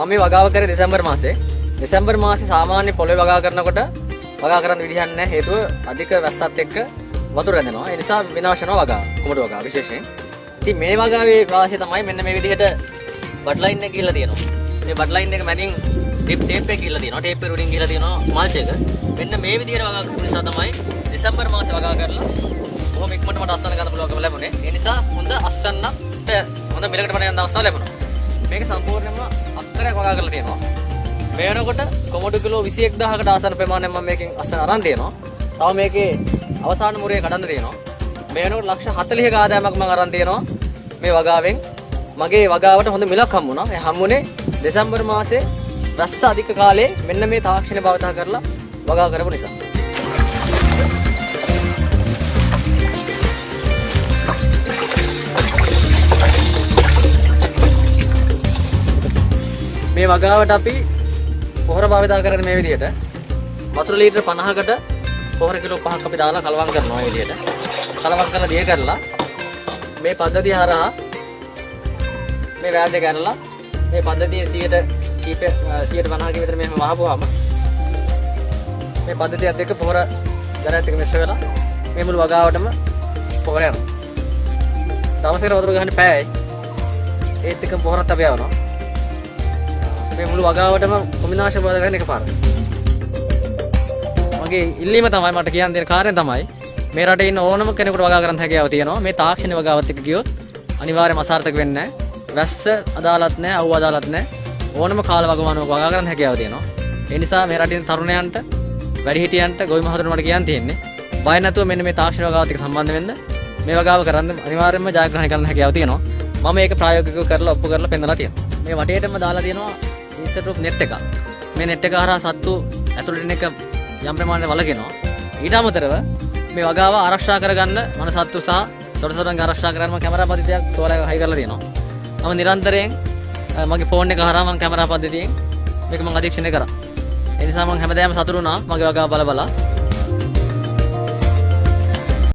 මම මේ වගාව කරේ දෙසැම්බර් මාසේ. දෙසැම්බර් මාසේ සාමාන්‍ය පොළවේ වගා කරනකොට වගා කරන්න විදිහක් නැහැ. හේතුව අධික වැස්සත් එක්ක වතුර රැඳෙනවා. ඒ නිසා විනාශ වෙනවා වගා. කුමරු වගා විශේෂයෙන්. ඉතින් මේ වගාවේ වාසිය තමයි මෙන්න මේ විදිහට බඩ් ලයින් එක ගිහලා තියෙනවා. මේ බඩ් ලයින් එක මැදින් ටේප් එක ගිහලා තියෙනවා. ටේප් එක උඩින් ගිහලා තියෙනවා මල්ච් එක. මෙන්න මේ විදිහට වගා කරපු නිසා තමයි දෙසැම්බර් මාසේ වගා කරලා කොහොම ඉක්මනට මට අස්වැන්න ගන්න පුළුවන්කම ලැබුණේ. ඒ නිසා හොඳ අස්වැන්නක් හොඳ මිලකට පණ යන අවස්ථාව ලැබුණා. මේක සම්පූර්ණයෙන්ම අක්කරයක් වගා කරලා තියෙනවා. මේ වෙනකොට කොමඩු කිලෝ 21000කට ආසන්න ප්‍රමාණයක් මම මේකෙන් අස්වැන්න අරන් තියෙනවා. තව මේකේ අවසාන මුරේ කඩන්න තියෙනවා. මේ වෙනකොට ලක්ෂ 40ක ආදායමක් මම අරන් තියෙනවා. මේ වගාවෙන් මගේ වගාවට හොඳ මිලක් හම්බුණා. ඒ හම්බුනේ දෙසැම්බර් මාසේ රස්ස අධික කාලේ මෙන්න මේ තාක්ෂණය භාවිත කරලා වගා කරපු නිසා. මේ වගාවට අපි පොහොර භාවිත කරන මේ විදිහට වතුර ලීටර 50කට පොහොර කිලෝ 5ක් අපි දාලා කලවම් කරනවා මේ විදිහට. කලවම් කරලා දිය කරලා මේ පද්ධතිය හරහා මේ වෑඩ් එක ගන්නලා මේ පද්ධතිය 150ක විතර මෙහෙම වහපුවාම මේ පද්ධතියත් එක්ක පොහොර දරත් එක මිශ්‍ර වෙලා මේ මුළු වගාවටම පොහොර යනවා. තවසේර වතුර ගහන්නේ පැයයි. ඒත් එක්ක පොහොරත් අපි යවනවා. මේ මුළු වගාවටම කොම්බිනේෂන් බාද ගන්න එකපාරට. මගේ ඉල්ලීම තමයි මට කියන්න දෙන කාරණේ තමයි මේ රටේ ඉන්න ඕනම කෙනෙකුට වගා කරන්න හැකියාව තියෙනවා. මේ තාක්ෂණ වගාවත් එක්ක ගියොත් අනිවාර්යයෙන්ම අසාර්ථක වෙන්නේ නැහැ. වැස්ස අදාළත් නැහැ, අවු අදාළත් නැහැ. ඕනම කාල වගමානුවක වගා කරන්න හැකියාව තියෙනවා. ඒ නිසා මේ රටින් තරුණයන්ට, වැඩිහිටියන්ට, ගොවි මහතුරුන්ට මට කියන්න තියෙන්නේ බය නැතුව මෙන්න මේ තාක්ෂණ වගාවත් එක්ක සම්බන්ධ වෙන්න. මේ වගාව කරන්න අනිවාර්යයෙන්ම ජයග්‍රහණය කරන්න හැකියාව තියෙනවා. මම මේක ප්‍රායෝගිකව කරලා ඔප්පු කරලා පෙන්නලා තියෙනවා. මේ වටේටම දාලා තියෙනවා ඉන්ස්ටර්ට් net එක. මේ net එක හරහා සත්තු ඇතුළට එන එක යම් ප්‍රමාණයකට වළකිනවා. ඊට අමතරව මේ වගාව ආරක්ෂා කරගන්න මන සත්තු සහ සොරසොරන් ආරක්ෂා කරගන්න මම කැමරා පද්ධතියක් සෝලාර් එක හයි කරලා තියෙනවා. මම නිරන්තරයෙන් මගේ ෆෝන් එක හරහා මම කැමරා පද්ධතියෙන් මේක මම අධීක්ෂණය කරා. ඒ නිසා මම හැමදාම සතුටු වුණා මගේ වගාව බල බලා.